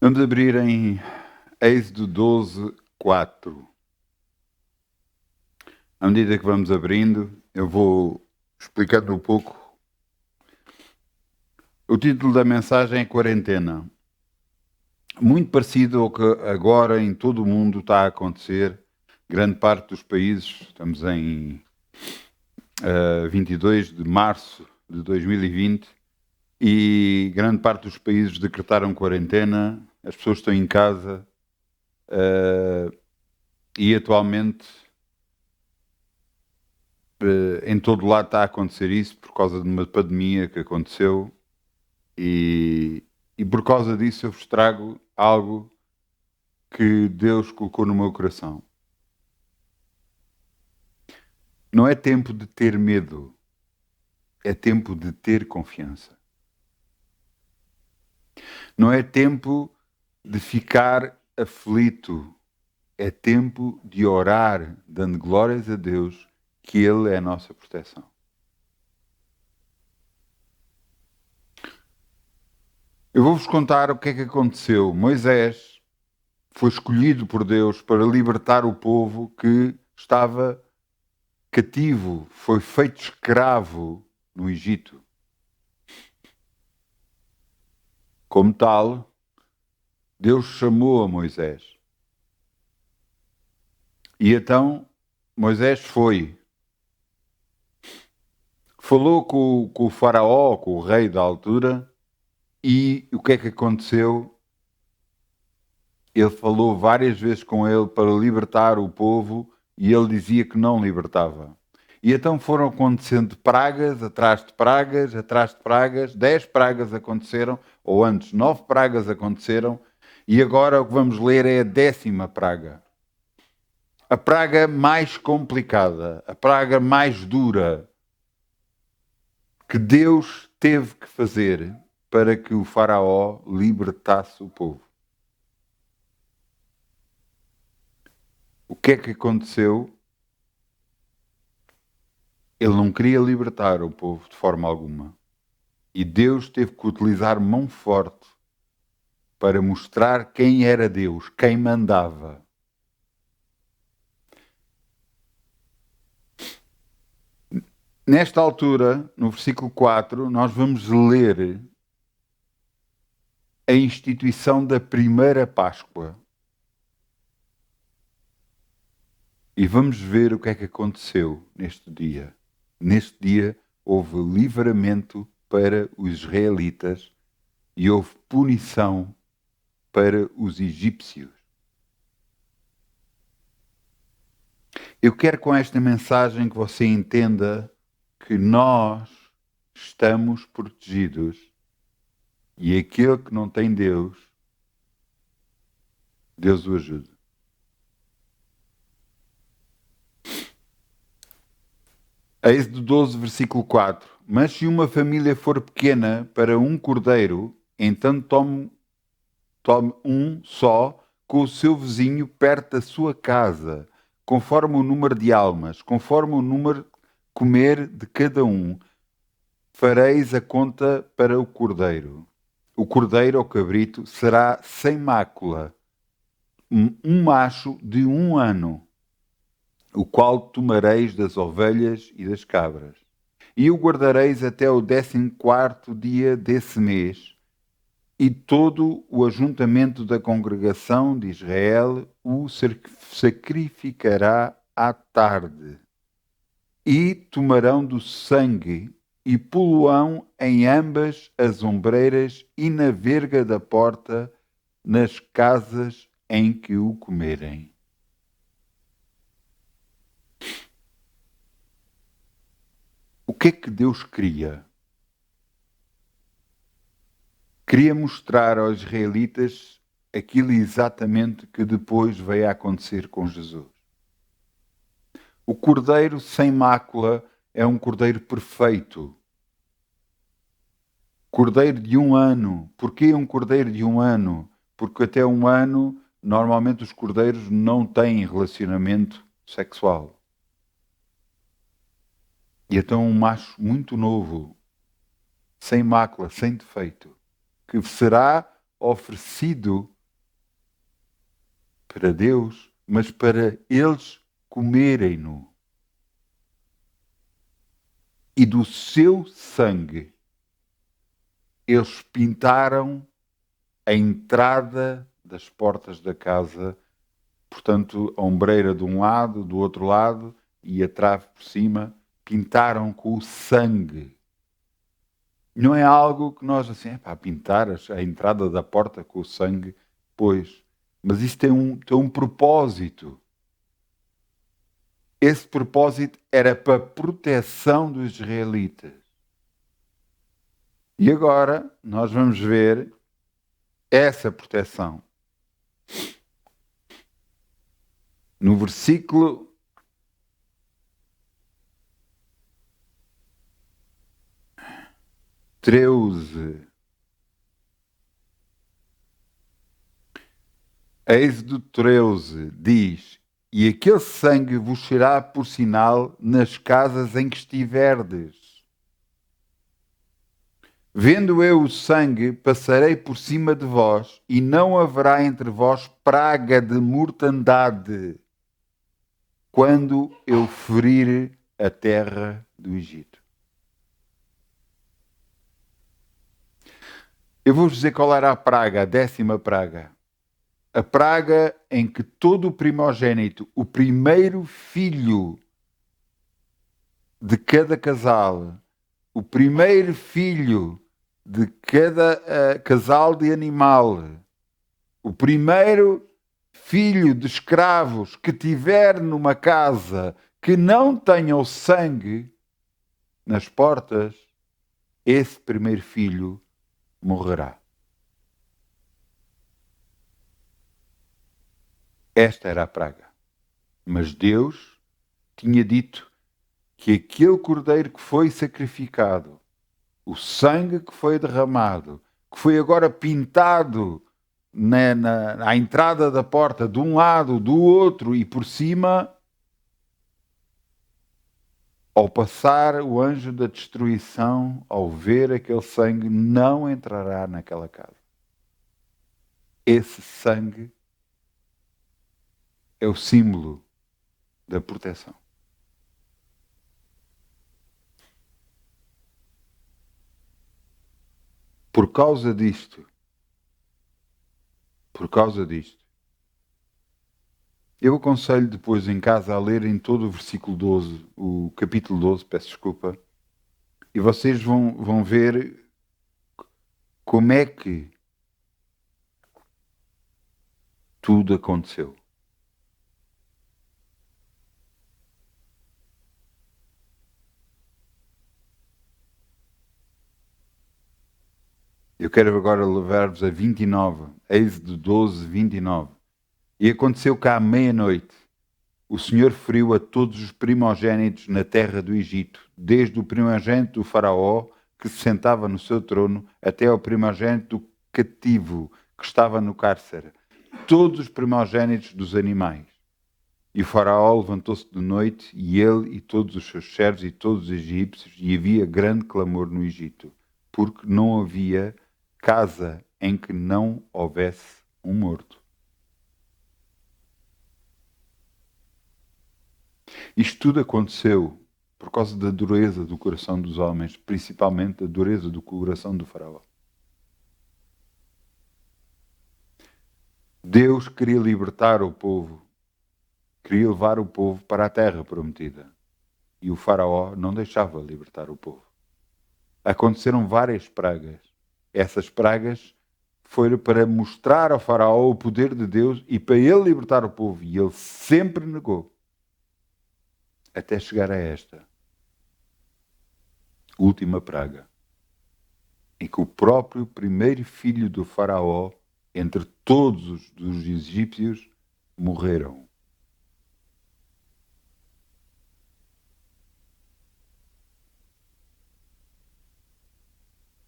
Vamos abrir em Êxodo 12, 4. À medida que vamos abrindo, eu vou explicando um pouco. O título da mensagem é Quarentena. Muito parecido ao que agora em todo o mundo está a acontecer. Grande parte dos países, estamos em 22 de março de 2020, e grande parte dos países decretaram quarentena, as pessoas estão em casa e atualmente em todo lado está a acontecer isso por causa de uma pandemia que aconteceu e por causa disso eu vos trago algo que Deus colocou no meu coração. Não é tempo de ter medo, é tempo de ter confiança. Não é tempo de ficar aflito, é tempo de orar, dando glórias a Deus, que Ele é a nossa proteção. Eu vou-vos contar o que é que aconteceu. Moisés foi escolhido por Deus para libertar o povo que estava cativo, foi feito escravo no Egito. Como tal, Deus chamou a Moisés. E então Moisés foi. Falou com o faraó, com o rei da altura, e o que é que aconteceu? Ele falou várias vezes com ele para libertar o povo e ele dizia que não libertava. E então foram acontecendo pragas, atrás de pragas, atrás de pragas. 10 pragas aconteceram, ou antes 9 pragas aconteceram, e agora o que vamos ler é a 10ª praga. A praga mais complicada, a praga mais dura que Deus teve que fazer para que o faraó libertasse o povo. O que é que aconteceu? Ele não queria libertar o povo de forma alguma. E Deus teve que utilizar mão forte para mostrar quem era Deus, quem mandava. Nesta altura, no versículo 4, nós vamos ler a instituição da primeira Páscoa. E vamos ver o que é que aconteceu neste dia. Neste dia houve livramento para os israelitas e houve punição para os egípcios. Eu quero com esta mensagem que você entenda que nós estamos protegidos e aquele que não tem Deus, Deus o ajuda. Êxodo 12, versículo 4. Mas se uma família for pequena para um cordeiro, então tome um só com o seu vizinho perto da sua casa, conforme o número de almas, conforme o número comer de cada um, fareis a conta para o cordeiro. O cordeiro ou cabrito será sem mácula, um macho de 1 ano, o qual tomareis das ovelhas e das cabras. E o guardareis até o 14º dia desse mês, e todo o ajuntamento da congregação de Israel o sacrificará à tarde. E tomarão do sangue e poluão em ambas as ombreiras e na verga da porta, nas casas em que o comerem. O que é que Deus queria? Queria mostrar aos israelitas aquilo exatamente que depois veio a acontecer com Jesus. O cordeiro sem mácula é um cordeiro perfeito. Cordeiro de 1 ano. Porquê um cordeiro de 1 ano? Porque até 1 ano, normalmente os cordeiros não têm relacionamento sexual. E então um macho muito novo, sem mácula, sem defeito, que será oferecido para Deus, mas para eles comerem-no. E do seu sangue eles pintaram a entrada das portas da casa, portanto, a ombreira de um lado, do outro lado, e a trave por cima, pintaram com o sangue. Não é algo que nós, assim, pintar a entrada da porta com o sangue, pois. Mas isso tem um propósito. Esse propósito era para a proteção dos israelitas. E agora nós vamos ver essa proteção. No versículo 13. Êxodo 13 diz: E aquele sangue vos será por sinal nas casas em que estiverdes. Vendo eu o sangue, passarei por cima de vós, e não haverá entre vós praga de mortandade, quando eu ferir a terra do Egito. Eu vou-vos dizer qual era a praga, a 10ª praga. A praga em que todo o primogênito, o primeiro filho de cada casal, o primeiro filho de cada casal de animal, o primeiro filho de escravos que tiver numa casa que não tenha o sangue nas portas, esse primeiro filho morrerá. Esta era a praga. Mas Deus tinha dito que aquele cordeiro que foi sacrificado, o sangue que foi derramado, que foi agora pintado à entrada da porta, de um lado, do outro e por cima, ao passar o anjo da destruição, ao ver aquele sangue, não entrará naquela casa. Esse sangue é o símbolo da proteção. Por causa disto, eu aconselho depois em casa a lerem todo o versículo 12, o capítulo 12, peço desculpa, e vocês vão ver como é que tudo aconteceu. Eu quero agora levar-vos a 29, Êxodo 12, 29. E aconteceu que à meia-noite o Senhor feriu a todos os primogênitos na terra do Egito, desde o primogênito do faraó, que se sentava no seu trono, até ao primogênito do cativo, que estava no cárcere, todos os primogênitos dos animais. E o faraó levantou-se de noite, e ele e todos os seus servos e todos os egípcios, e havia grande clamor no Egito, porque não havia casa em que não houvesse um morto. Isto tudo aconteceu por causa da dureza do coração dos homens, principalmente a dureza do coração do faraó. Deus queria libertar o povo, queria levar o povo para a terra prometida. E o faraó não deixava libertar o povo. Aconteceram várias pragas. Essas pragas foram para mostrar ao faraó o poder de Deus e para ele libertar o povo. E ele sempre negou. Até chegar a esta última praga, em que o próprio primeiro filho do faraó, entre todos os egípcios, morreram.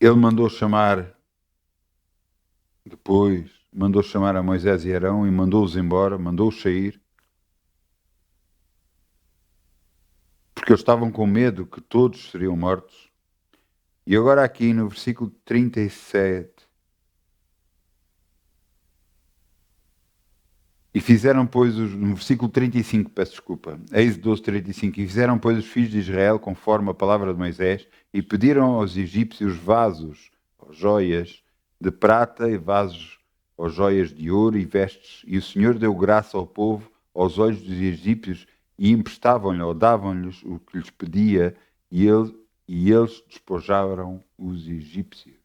Ele mandou chamar a Moisés e Arão e mandou-os embora, mandou-os sair, porque eles estavam com medo que todos seriam mortos. E agora aqui no versículo 37, E fizeram, pois, no versículo 35, peço desculpa, Êxodo 12, 35, e fizeram, pois, os filhos de Israel conforme a palavra de Moisés, e pediram aos egípcios vasos, ou joias de prata, e vasos, ou joias de ouro, e vestes. E o Senhor deu graça ao povo, aos olhos dos egípcios, e emprestavam-lhe, ou davam-lhes o que lhes pedia, e eles despojaram os egípcios.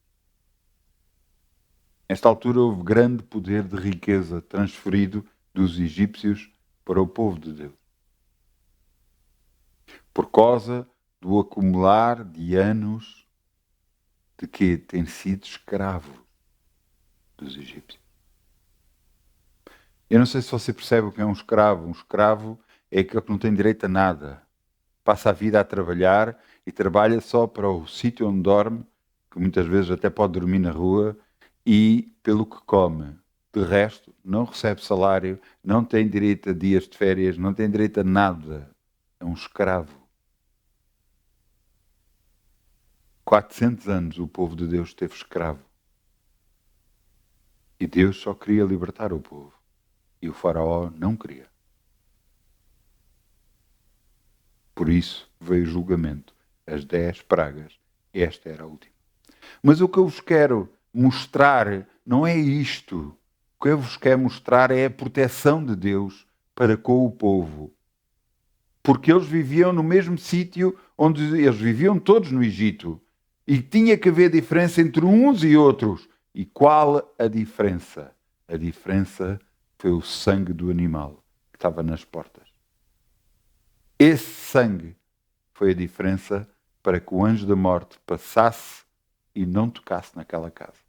Nesta altura houve grande poder de riqueza transferido dos egípcios para o povo de Deus. Por causa do acumular de anos de que tem sido escravo dos egípcios. Eu não sei se você percebe o que é um escravo. Um escravo é aquele que não tem direito a nada. Passa a vida a trabalhar e trabalha só para o sítio onde dorme, que muitas vezes até pode dormir na rua, e pelo que come. De resto, não recebe salário, não tem direito a dias de férias, não tem direito a nada. É um escravo. 400 anos o povo de Deus esteve escravo. E Deus só queria libertar o povo. E o faraó não queria. Por isso veio o julgamento. As 10 pragas. Esta era a última. Mas o que eu vos quero mostrar não é isto. O que eu vos quero mostrar é a proteção de Deus para com o povo. Porque eles viviam no mesmo sítio onde eles viviam todos no Egito. E tinha que haver diferença entre uns e outros. E qual a diferença? A diferença foi o sangue do animal que estava nas portas. Esse sangue foi a diferença para que o anjo da morte passasse e não tocasse naquela casa.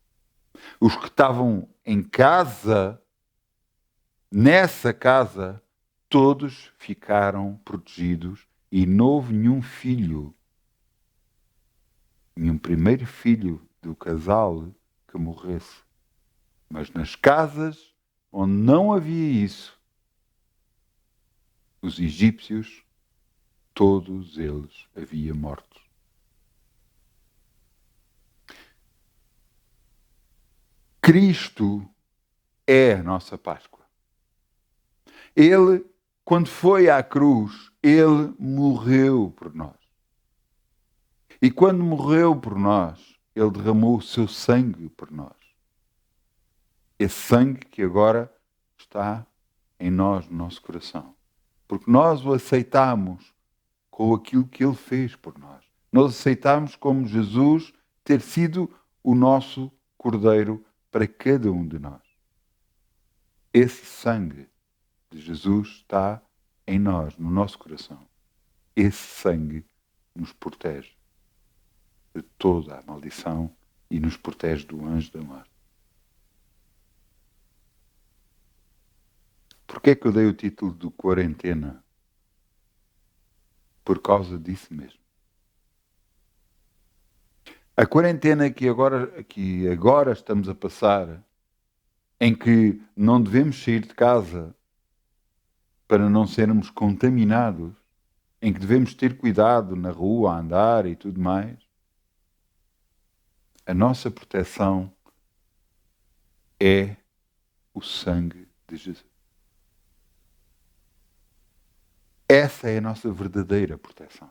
Os que estavam em casa, nessa casa, todos ficaram protegidos e não houve nenhum filho, nenhum primeiro filho do casal que morresse. Mas nas casas onde não havia isso, os egípcios, todos eles haviam mortos. Cristo é a nossa Páscoa. Ele, quando foi à cruz, ele morreu por nós. E quando morreu por nós, ele derramou o seu sangue por nós. Esse sangue que agora está em nós, no nosso coração. Porque nós o aceitamos com aquilo que ele fez por nós. Nós aceitamos como Jesus ter sido o nosso Cordeiro para cada um de nós. Esse sangue de Jesus está em nós, no nosso coração. Esse sangue nos protege de toda a maldição e nos protege do anjo da morte. Porquê é que eu dei o título de quarentena? Por causa disso mesmo. A quarentena que agora estamos a passar, em que não devemos sair de casa para não sermos contaminados, em que devemos ter cuidado na rua, a andar e tudo mais, a nossa proteção é o sangue de Jesus. Essa é a nossa verdadeira proteção.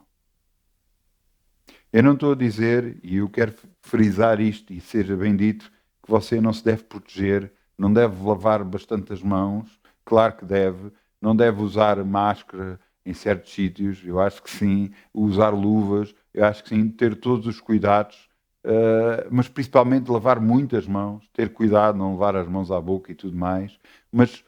Eu não estou a dizer, e eu quero frisar isto e seja bem dito, que você não se deve proteger, não deve lavar bastante as mãos, claro que deve, não deve usar máscara em certos sítios, eu acho que sim, usar luvas, eu acho que sim, ter todos os cuidados, mas principalmente lavar muitas mãos, ter cuidado, não levar as mãos à boca e tudo mais, mas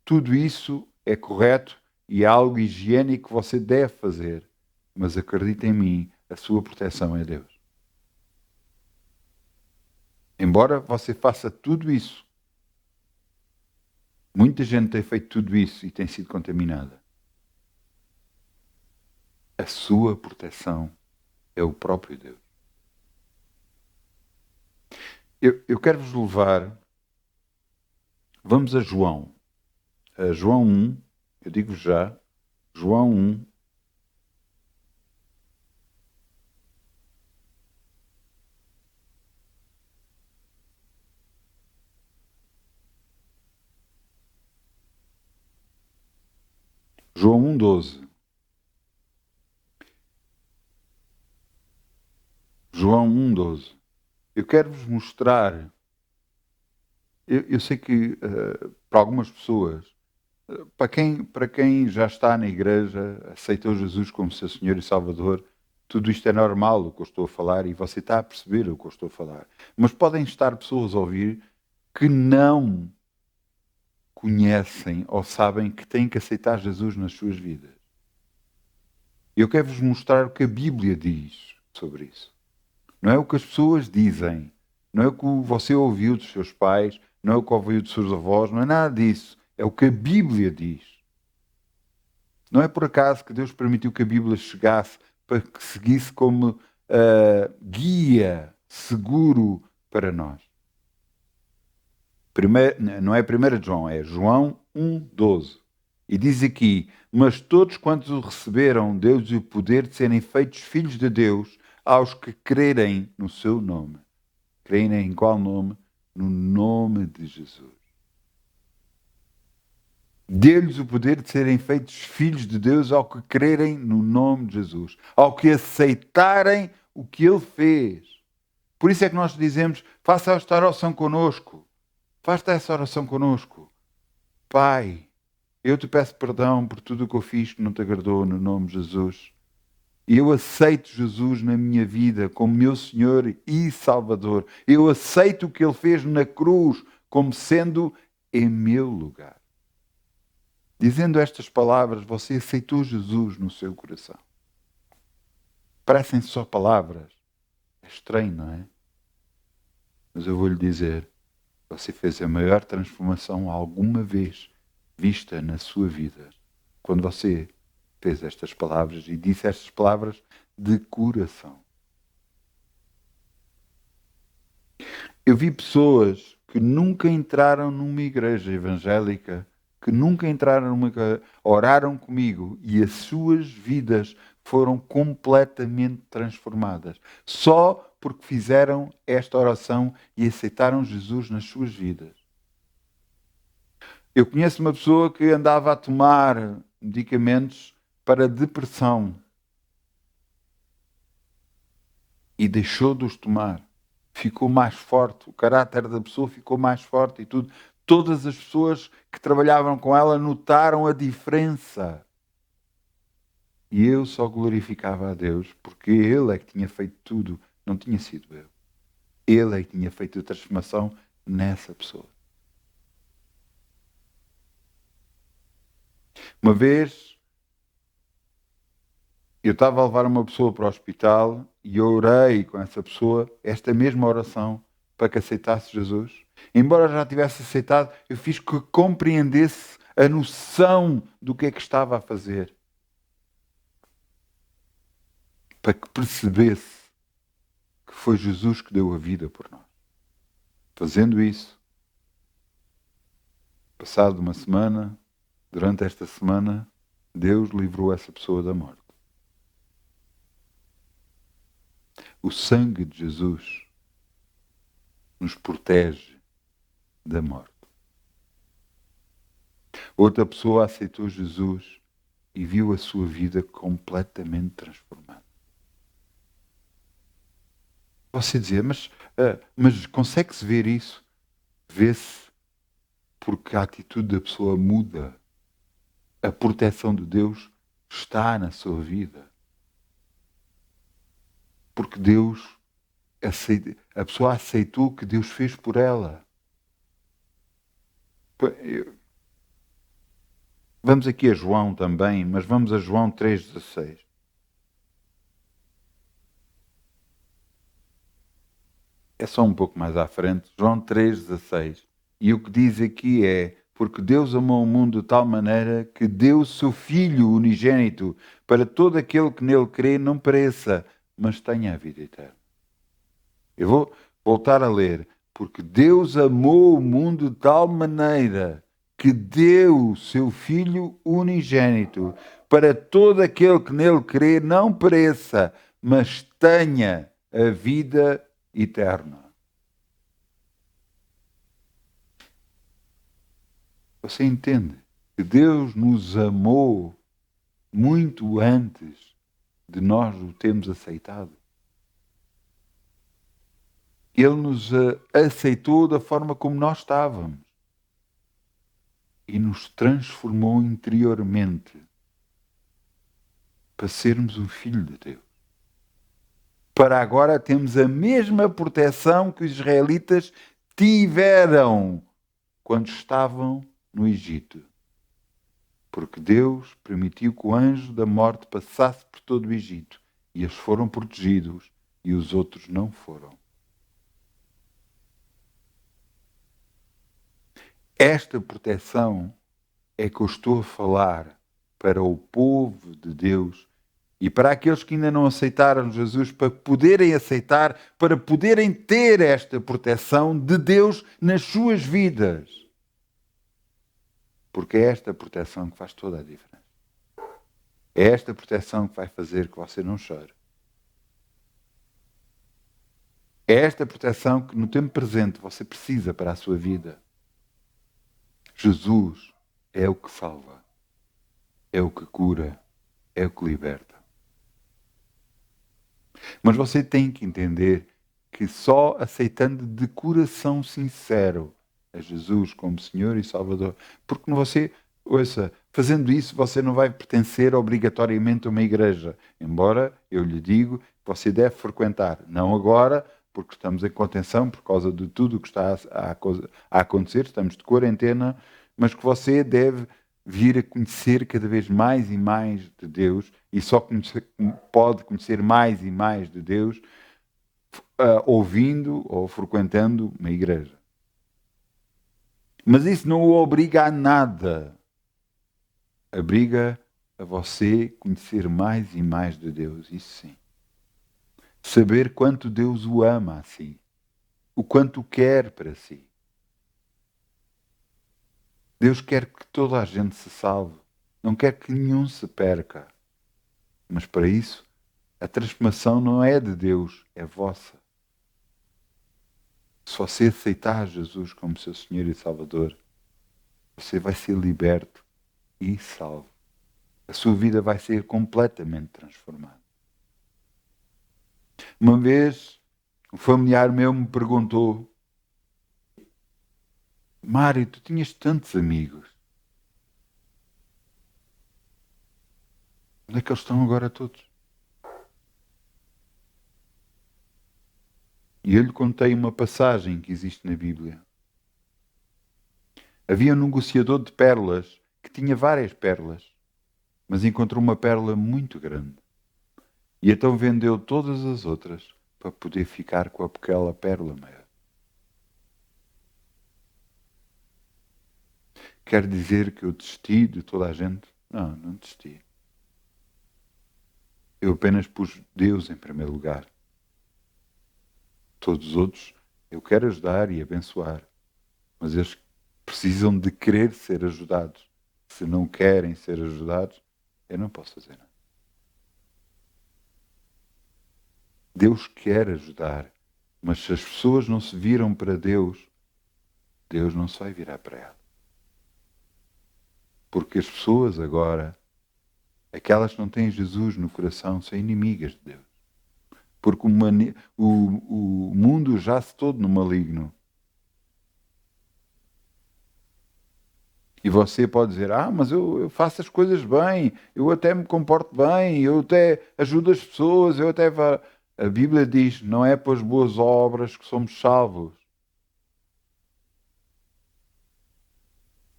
tudo isso é correto e é algo higiênico que você deve fazer, mas acredite em mim, a sua proteção é Deus. Embora você faça tudo isso, muita gente tem feito tudo isso e tem sido contaminada. A sua proteção é o próprio Deus. Eu quero vos levar, vamos a João 1, eu digo já, João 1, João 1,12. João 1,12. Eu quero-vos mostrar. Eu sei que para algumas pessoas, para quem já está na igreja, aceitou Jesus como seu Senhor e Salvador, tudo isto é normal, o que eu estou a falar, e você está a perceber o que eu estou a falar. Mas podem estar pessoas a ouvir que não conhecem ou sabem que têm que aceitar Jesus nas suas vidas. Eu quero-vos mostrar o que a Bíblia diz sobre isso. Não é o que as pessoas dizem, não é o que você ouviu dos seus pais, não é o que ouviu dos seus avós, não é nada disso. É o que a Bíblia diz. Não é por acaso que Deus permitiu que a Bíblia chegasse para que seguisse como guia seguro para nós. Não é 1 João, é João 1,12. E diz aqui: mas todos quantos o receberam, deu-lhes o poder de serem feitos filhos de Deus aos que crerem no seu nome. Creem em qual nome? No nome de Jesus. Dê-lhes o poder de serem feitos filhos de Deus ao que crerem no nome de Jesus, ao que aceitarem o que Ele fez. Por isso é que nós dizemos: faça esta oração connosco. Faça essa oração connosco. Pai, eu te peço perdão por tudo o que eu fiz que não te agradou, no nome de Jesus. E eu aceito Jesus na minha vida como meu Senhor e Salvador. Eu aceito o que Ele fez na cruz como sendo em meu lugar. Dizendo estas palavras, você aceitou Jesus no seu coração. Parecem só palavras. É estranho, não é? Mas eu vou-lhe dizer, você fez a maior transformação alguma vez vista na sua vida. Quando você fez estas palavras e disse estas palavras de coração. Eu vi pessoas que nunca entraram numa igreja evangélica, que nunca entraram numa igreja, oraram comigo e as suas vidas foram completamente transformadas. Só porque fizeram esta oração e aceitaram Jesus nas suas vidas. Eu conheço uma pessoa que andava a tomar medicamentos para depressão e deixou de os tomar. Ficou mais forte, o caráter da pessoa ficou mais forte e tudo. Todas as pessoas que trabalhavam com ela notaram a diferença. E eu só glorificava a Deus porque Ele é que tinha feito tudo, não tinha sido eu. Ele é que tinha feito a transformação nessa pessoa. Uma vez eu estava a levar uma pessoa para o hospital e eu orei com essa pessoa esta mesma oração para que aceitasse Jesus. Embora já tivesse aceitado, eu fiz que compreendesse a noção do que é que estava a fazer. Para que percebesse que foi Jesus que deu a vida por nós. Fazendo isso, passado uma semana, durante esta semana, Deus livrou essa pessoa da morte. O sangue de Jesus nos protege da morte. Outra pessoa aceitou Jesus e viu a sua vida completamente transformada. Você dizia, mas consegue-se ver isso? Vê-se porque a atitude da pessoa muda. A proteção de Deus está na sua vida. Porque a pessoa aceitou o que Deus fez por ela. Vamos aqui a João também, mas vamos a João 3,16. É só um pouco mais à frente. João 3,16. E o que diz aqui é: porque Deus amou o mundo de tal maneira que deu o seu Filho unigênito para todo aquele que nele crê não pereça, mas tenha a vida eterna. Eu vou voltar a ler. Porque Deus amou o mundo de tal maneira que deu o seu Filho unigênito para todo aquele que nele crê não pereça, mas tenha a vida eterna. Você entende que Deus nos amou muito antes de nós o termos aceitado. Ele nos aceitou da forma como nós estávamos e nos transformou interiormente para sermos um filho de Deus. Para agora termos a mesma proteção que os israelitas tiveram quando estavam no Egito. Porque Deus permitiu que o anjo da morte passasse por todo o Egito e eles foram protegidos e os outros não foram. Esta proteção é que eu estou a falar para o povo de Deus e para aqueles que ainda não aceitaram Jesus, para poderem aceitar, para poderem ter esta proteção de Deus nas suas vidas. Porque é esta proteção que faz toda a diferença. É esta proteção que vai fazer que você não chore. É esta proteção que no tempo presente você precisa para a sua vida. Jesus é o que salva, é o que cura, é o que liberta. Mas você tem que entender que só aceitando de coração sincero a Jesus como Senhor e Salvador, porque você, ouça, fazendo isso você não vai pertencer obrigatoriamente a uma igreja, embora eu lhe digo que você deve frequentar, não agora, porque estamos em contenção por causa de tudo o que está a acontecer, estamos de quarentena, mas que você deve vir a conhecer cada vez mais e mais de Deus e só pode conhecer mais e mais de Deus ouvindo ou frequentando uma igreja. Mas isso não o obriga a nada. Obriga a você conhecer mais e mais de Deus, isso sim. Saber quanto Deus o ama a si, o quanto o quer para si. Deus quer que toda a gente se salve, não quer que nenhum se perca. Mas para isso, a transformação não é de Deus, é vossa. Se você aceitar Jesus como seu Senhor e Salvador, você vai ser liberto e salvo. A sua vida vai ser completamente transformada. Uma vez, um familiar meu me perguntou: Mário, tu tinhas tantos amigos. Onde é que eles estão agora todos? E eu lhe contei uma passagem que existe na Bíblia. Havia um negociador de pérolas que tinha várias pérolas, mas encontrou uma pérola muito grande. E então vendeu todas as outras para poder ficar com aquela pérola maior. Quer dizer que eu desisti de toda a gente? Não, não desisti. Eu apenas pus Deus em primeiro lugar. Todos os outros eu quero ajudar e abençoar, mas eles precisam de querer ser ajudados. Se não querem ser ajudados, eu não posso fazer nada. Deus quer ajudar, mas se as pessoas não se viram para Deus, Deus não se vai virar para ela. Porque as pessoas agora, aquelas que não têm Jesus no coração, são inimigas de Deus. Porque o mundo jace todo no maligno. E você pode dizer, mas eu faço as coisas bem, eu até me comporto bem, eu até ajudo as pessoas, eu até... A Bíblia diz, não é pelas boas obras que somos salvos.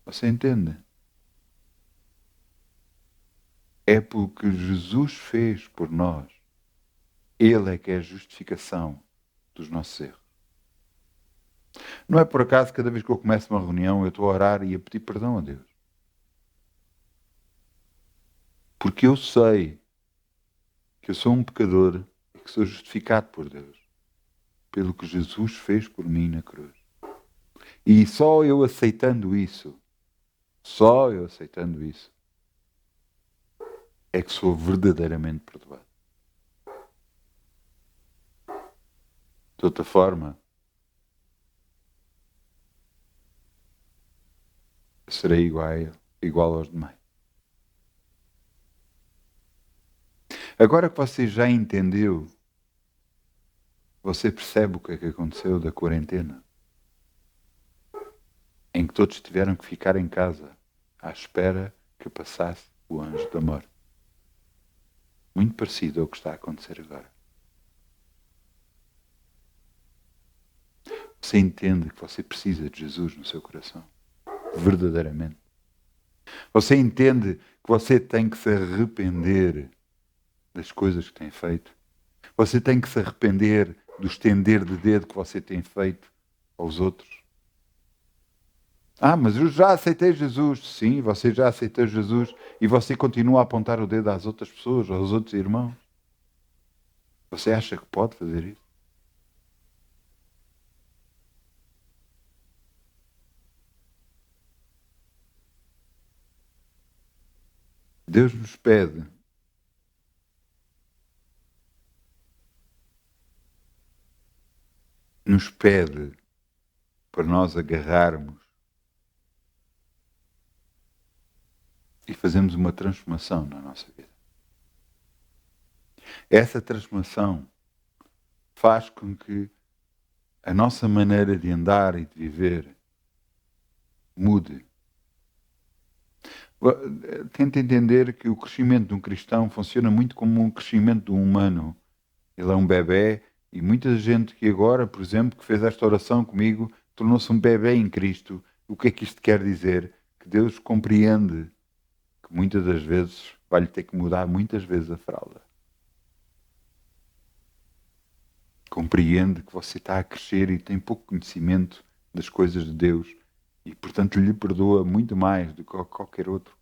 Você entende? É porque Jesus fez por nós. Ele é que é a justificação dos nossos erros. Não é por acaso que cada vez que eu começo uma reunião eu estou a orar e a pedir perdão a Deus. Porque eu sei que eu sou um pecador e que sou justificado por Deus. Pelo que Jesus fez por mim na cruz. E só eu aceitando isso, é que sou verdadeiramente perdoado. De outra forma, serei igual aos demais. Agora que você já entendeu, você percebe o que é que aconteceu da quarentena, em que todos tiveram que ficar em casa, à espera que passasse o anjo da morte. Muito parecido ao que está a acontecer agora. Você entende que você precisa de Jesus no seu coração, verdadeiramente. Você entende que você tem que se arrepender das coisas que tem feito. Você tem que se arrepender do estender de dedo que você tem feito aos outros. Ah, mas eu já aceitei Jesus. Sim, você já aceitou Jesus e você continua a apontar o dedo às outras pessoas, aos outros irmãos. Você acha que pode fazer isso? Deus nos pede para nós agarrarmos e fazermos uma transformação na nossa vida. Essa transformação faz com que a nossa maneira de andar e de viver mude. Tenta entender que o crescimento de um cristão funciona muito como um crescimento de um humano. Ele é um bebê e muita gente que agora, por exemplo, que fez esta oração comigo, tornou-se um bebê em Cristo. O que é que isto quer dizer? Que Deus compreende que muitas das vezes vai-lhe ter que mudar muitas vezes a fralda. Compreende que você está a crescer e tem pouco conhecimento das coisas de Deus e, portanto, lhe perdoa muito mais do que qualquer outro.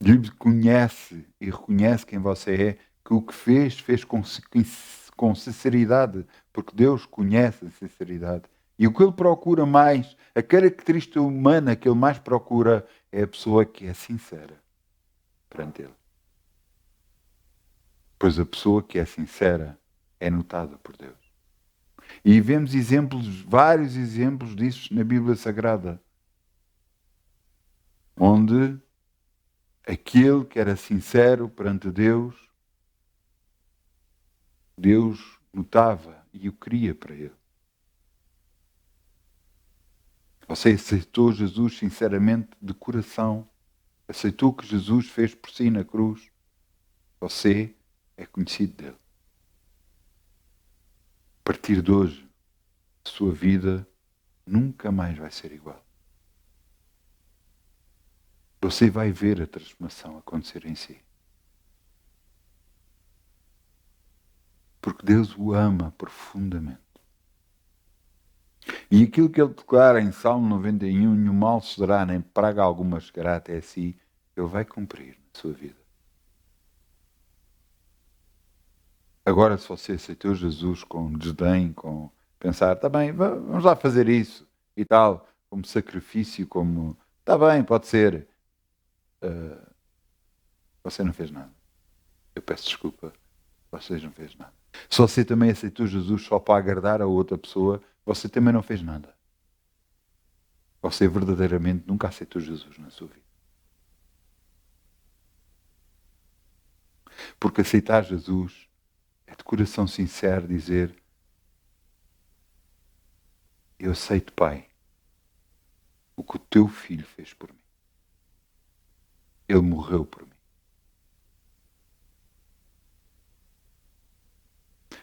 Lhe conhece e reconhece quem você é, que o que fez, fez com sinceridade, porque Deus conhece a sinceridade. E o que ele procura mais, a característica humana que ele mais procura, é a pessoa que é sincera perante ele. Pois a pessoa que é sincera é notada por Deus. E vemos exemplos, vários exemplos disso na Bíblia Sagrada, onde aquele que era sincero perante Deus, Deus notava e o queria para ele. Você aceitou Jesus sinceramente, de coração, aceitou o que Jesus fez por si na cruz, você é conhecido dele. A partir de hoje, a sua vida nunca mais vai ser igual. Você vai ver a transformação acontecer em si. Porque Deus o ama profundamente. E aquilo que ele declara em Salmo 91, nenhum mal sucederá, nem praga alguma chegará até si, ele vai cumprir na sua vida. Agora, se você aceitou Jesus com desdém, com pensar, está bem, vamos lá fazer isso e tal, como sacrifício, como, está bem, pode ser, você não fez nada. Eu peço desculpa, você não fez nada. Se você também aceitou Jesus só para agradar a outra pessoa, você também não fez nada. Você verdadeiramente nunca aceitou Jesus na sua vida. Porque aceitar Jesus é de coração sincero dizer: eu aceito, Pai, o que o teu filho fez por mim. Ele morreu por mim.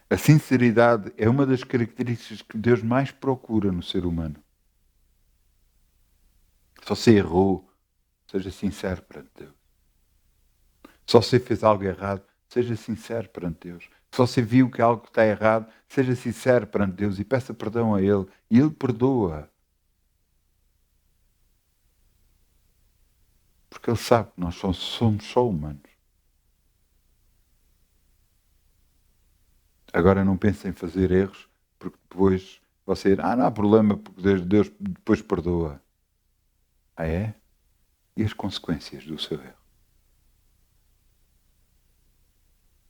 A sinceridade é uma das características que Deus mais procura no ser humano. Se você errou, seja sincero perante Deus. Se você fez algo errado, seja sincero perante Deus. Se você viu que algo está errado, seja sincero perante Deus e peça perdão a Ele. E Ele perdoa. Porque Ele sabe que nós somos só humanos. Agora não pense em fazer erros, porque depois você... não há problema, porque Deus depois perdoa. Ah, é? E as consequências do seu erro?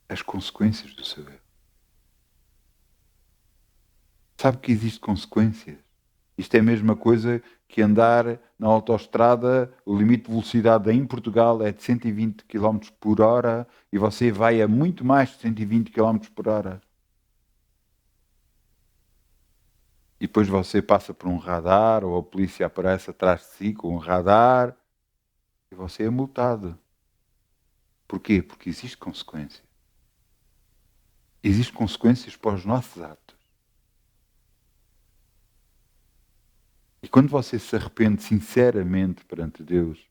As consequências do seu erro. Sabe que existem consequências? Isto é a mesma coisa que andar na autoestrada, o limite de velocidade em Portugal é de 120 km por hora e você vai a muito mais de 120 km por hora. E depois você passa por um radar ou a polícia aparece atrás de si com um radar e você é multado. Porquê? Porque existe consequência. Existem consequências para os nossos atos. E quando você se arrepende sinceramente perante Deus,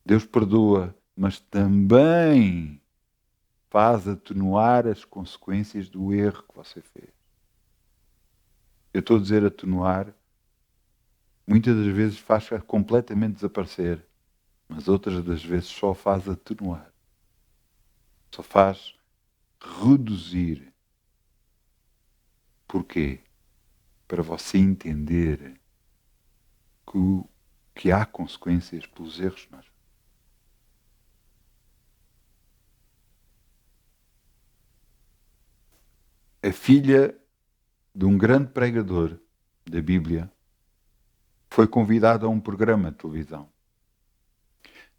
Deus perdoa, mas também faz atenuar as consequências do erro que você fez. Eu estou a dizer atenuar, muitas das vezes faz completamente desaparecer, mas outras das vezes só faz atenuar. Só faz reduzir. Porquê? Para você entender que há consequências pelos erros que nós fazemos. A filha de um grande pregador da Bíblia foi convidada a um programa de televisão.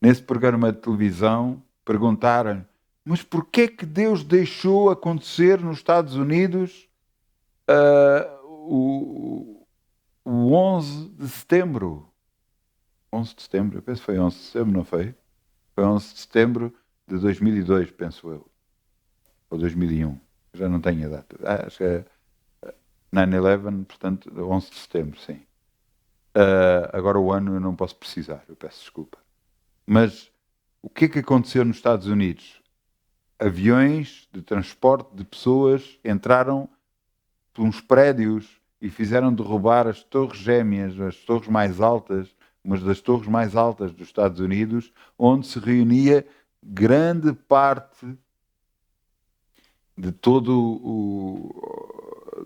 Nesse programa de televisão perguntaram-lhe: mas porquê que Deus deixou acontecer nos Estados Unidos o 11 de setembro? 11 de setembro, eu penso que foi 11 de setembro, não foi? Foi 11 de setembro de 2002, penso eu. Ou 2001. Já não tenho a data. Acho que é 9/11, portanto, 11 de setembro, sim. Agora o ano eu não posso precisar, eu peço desculpa. Mas o que é que aconteceu nos Estados Unidos? Aviões de transporte de pessoas entraram por uns prédios e fizeram derrubar as torres gêmeas, as torres mais altas, umas das torres mais altas dos Estados Unidos, onde se reunia grande parte de todos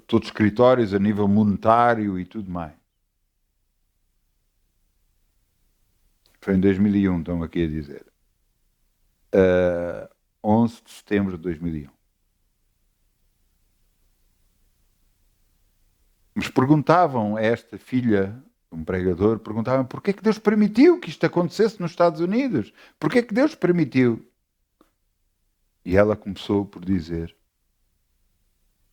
os escritórios a nível monetário e tudo mais. Foi em 2001, estão aqui a dizer. 11 de setembro de 2001. Mas perguntavam a esta filha, um pregador, perguntavam porquê é que Deus permitiu que isto acontecesse nos Estados Unidos? Porquê é que Deus permitiu? E ela começou por dizer: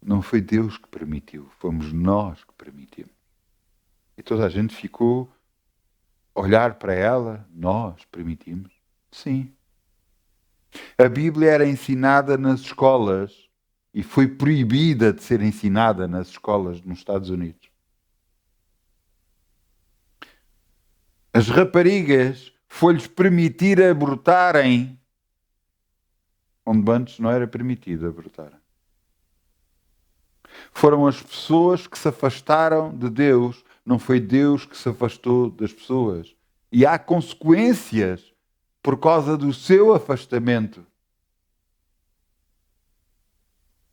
não foi Deus que permitiu, fomos nós que permitimos. E toda a gente ficou a olhar para ela. Nós permitimos? Sim. A Bíblia era ensinada nas escolas e foi proibida de ser ensinada nas escolas nos Estados Unidos. As raparigas foi-lhes permitir abortarem onde antes não era permitido abortar. Foram as pessoas que se afastaram de Deus, não foi Deus que se afastou das pessoas. E há consequências por causa do seu afastamento.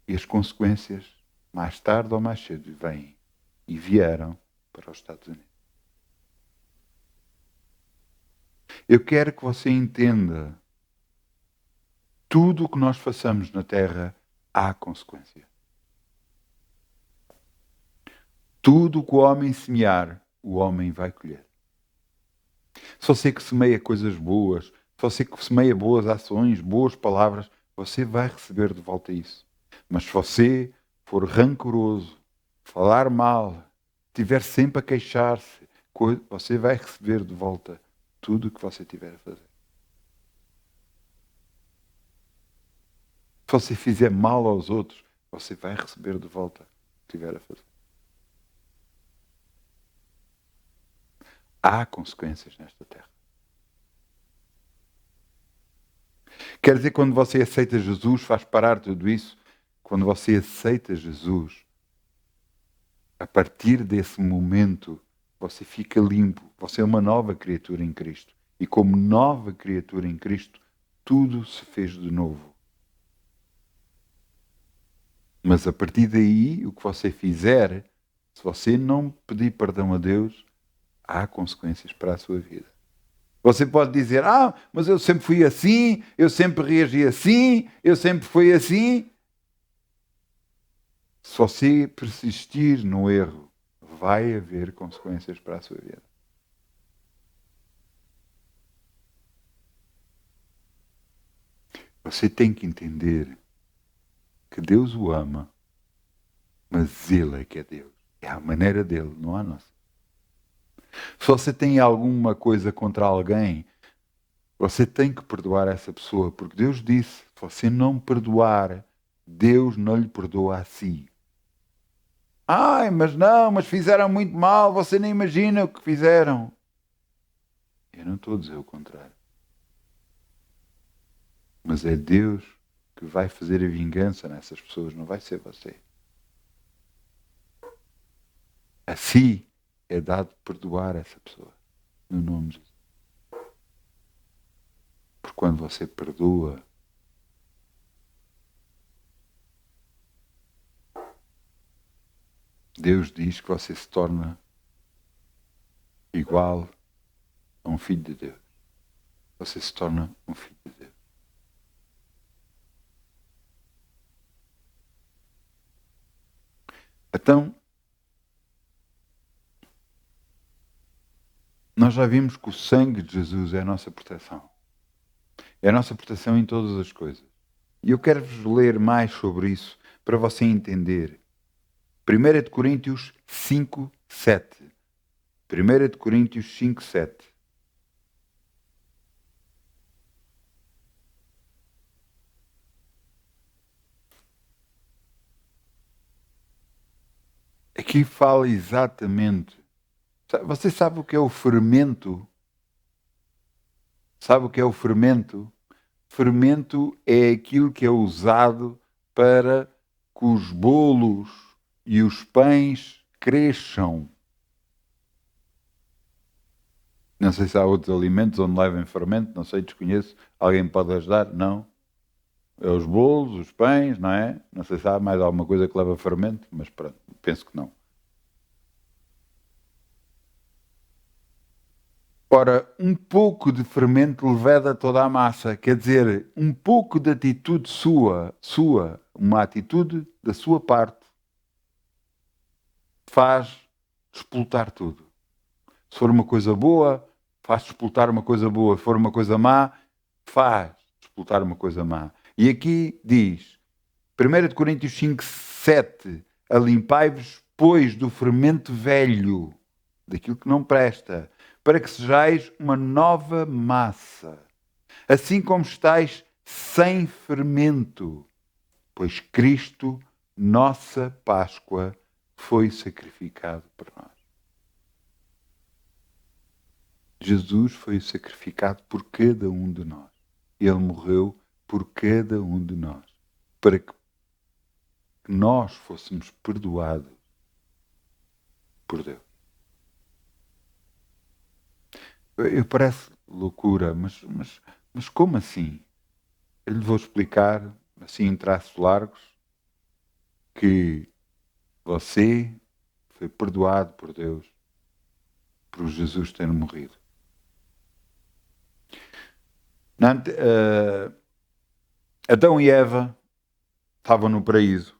E as consequências, mais tarde ou mais cedo, vêm e vieram para os Estados Unidos. Eu quero que você entenda: tudo o que nós façamos na Terra há consequência. Tudo o que o homem semear, o homem vai colher. Se você que semeia coisas boas, se você que semeia boas ações, boas palavras, você vai receber de volta isso. Mas se você for rancoroso, falar mal, estiver sempre a queixar-se, você vai receber de volta tudo o que você tiver a fazer. Se você fizer mal aos outros, você vai receber de volta o que tiver a fazer. Há consequências nesta terra. Quer dizer, quando você aceita Jesus, faz parar tudo isso. Quando você aceita Jesus, a partir desse momento, você fica limpo. Você é uma nova criatura em Cristo. E como nova criatura em Cristo, tudo se fez de novo. Mas a partir daí, o que você fizer, se você não pedir perdão a Deus, há consequências para a sua vida. Você pode dizer: mas eu sempre fui assim, eu sempre reagi assim, eu sempre fui assim. Se você persistir no erro, vai haver consequências para a sua vida. Você tem que entender que Deus o ama, mas Ele é que é Deus. É a maneira dele, não a nossa. Se você tem alguma coisa contra alguém, você tem que perdoar essa pessoa, porque Deus disse, se você não perdoar, Deus não lhe perdoa a si. Ai, mas não, mas fizeram muito mal, você nem imagina o que fizeram. Eu não estou a dizer o contrário. Mas é Deus que vai fazer a vingança nessas pessoas, não vai ser você. A si é dado perdoar essa pessoa, no nome de Jesus. Porque quando você perdoa, Deus diz que você se torna igual a um filho de Deus. Você se torna um filho de Deus. Então, nós já vimos que o sangue de Jesus é a nossa proteção. É a nossa proteção em todas as coisas. E eu quero-vos ler mais sobre isso para você entender. 1 Coríntios 5, 7. 1 Coríntios 5, 7. Aqui fala exatamente. Você sabe o que é o fermento? Sabe o que é o fermento? Fermento é aquilo que é usado para que os bolos e os pães cresçam. Não sei se há outros alimentos onde levem fermento, não sei, desconheço. Alguém pode ajudar? Não. É os bolos, os pães, não é? Não sei se há mais alguma coisa que leva fermento, mas pronto, penso que não. Ora, um pouco de fermento leveda toda a massa. Quer dizer, um pouco de atitude sua, uma atitude da sua parte, faz despoltar tudo. Se for uma coisa boa, faz despoltar uma coisa boa. Se for uma coisa má, faz despoltar uma coisa má. E aqui diz, 1 Coríntios 5, 7, alimpai-vos, pois, do fermento velho, daquilo que não presta, para que sejais uma nova massa, assim como estáis sem fermento, pois Cristo, nossa Páscoa, foi sacrificado por nós. Jesus foi sacrificado por cada um de nós. Ele morreu por cada um de nós, para que nós fôssemos perdoados por Deus. Eu parece loucura, mas como assim? Eu lhe vou explicar, assim em traços largos, que você foi perdoado por Deus por Jesus ter morrido. Adão e Eva estavam no paraíso.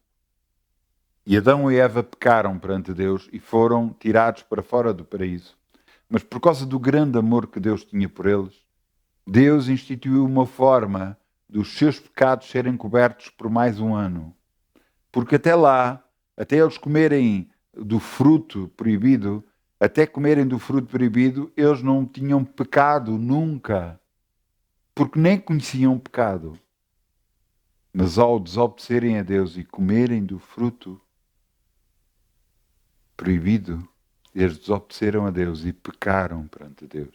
E Adão e Eva pecaram perante Deus e foram tirados para fora do paraíso. Mas por causa do grande amor que Deus tinha por eles, Deus instituiu uma forma dos seus pecados serem cobertos por mais um ano. Porque até lá, até eles comerem do fruto proibido, eles não tinham pecado nunca. Porque nem conheciam pecado. Mas ao desobedecerem a Deus e comerem do fruto proibido, eles desobedeceram a Deus e pecaram perante Deus.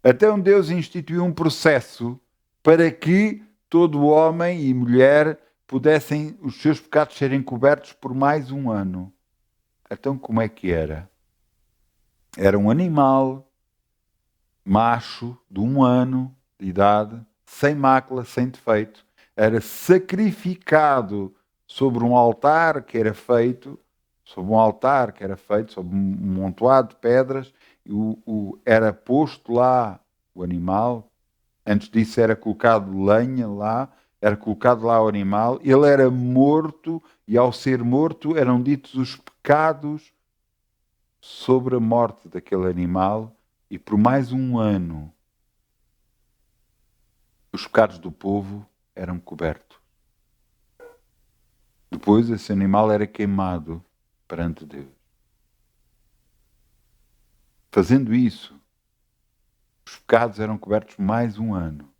Então Deus instituiu um processo para que todo homem e mulher pudessem os seus pecados serem cobertos por mais um ano. Então como é que era? Era um animal macho de 1 ano de idade, sem mácula, sem defeito, era sacrificado sobre um altar que era feito, sobre um montoado de pedras, era posto lá o animal, antes disso era colocado lenha lá, era colocado lá o animal, ele era morto, e ao ser morto eram ditos os pecados sobre a morte daquele animal e por mais um ano os pecados do povo eram cobertos. Depois esse animal era queimado perante Deus. Fazendo isso, os pecados eram cobertos mais um ano.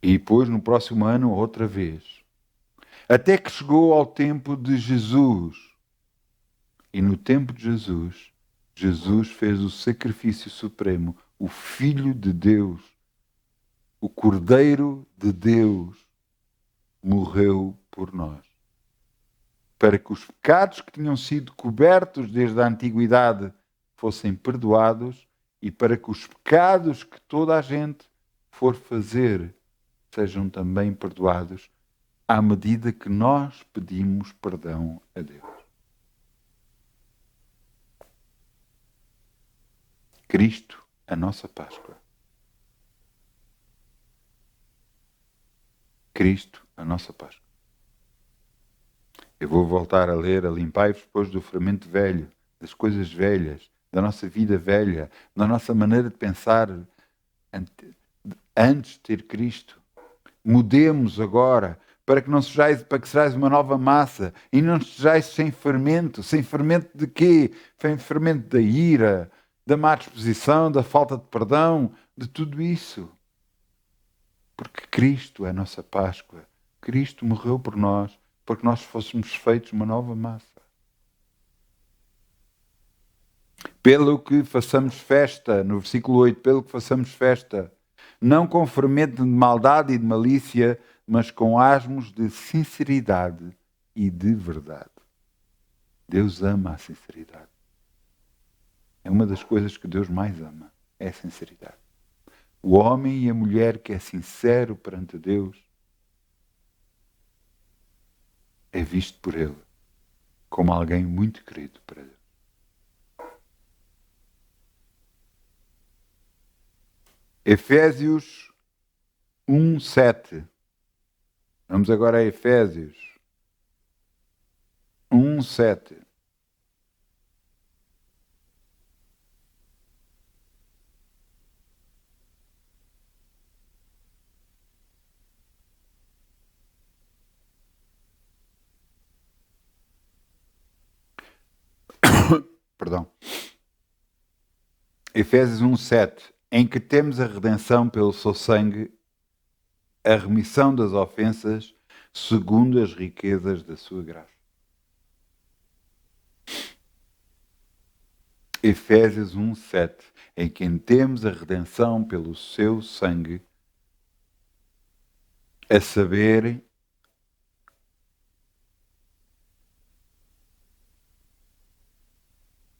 E depois, no próximo ano, outra vez. Até que chegou ao tempo de Jesus. E no tempo de Jesus, Jesus fez o sacrifício supremo. O Filho de Deus, o Cordeiro de Deus, morreu por nós. Para que os pecados que tinham sido cobertos desde a antiguidade fossem perdoados e para que os pecados que toda a gente for fazer sejam também perdoados à medida que nós pedimos perdão a Deus. Cristo, a nossa Páscoa. Cristo, a nossa Páscoa. Eu vou voltar a ler, a limpai-vos depois do fermento velho, das coisas velhas, da nossa vida velha, da nossa maneira de pensar antes de ter Cristo. Mudemos agora para que não sejais, para que sejais uma nova massa e não sejais sem fermento. Sem fermento de quê? Sem fermento da ira, da má disposição, da falta de perdão, de tudo isso. Porque Cristo é a nossa Páscoa. Cristo morreu por nós para que nós fôssemos feitos uma nova massa. Pelo que façamos festa, no versículo 8, pelo que façamos festa, não com fermento de maldade e de malícia, mas com asmos de sinceridade e de verdade. Deus ama a sinceridade. É uma das coisas que Deus mais ama, é a sinceridade. O homem e a mulher que é sincero perante Deus é visto por Ele como alguém muito querido para Deus. Efésios 1:7. Vamos agora a Efésios 1:7. Perdão. Efésios 1:7. Em que temos a redenção pelo seu sangue, a remissão das ofensas, segundo as riquezas da sua graça. Efésios 1:7. Em quem temos a redenção pelo seu sangue, a saber,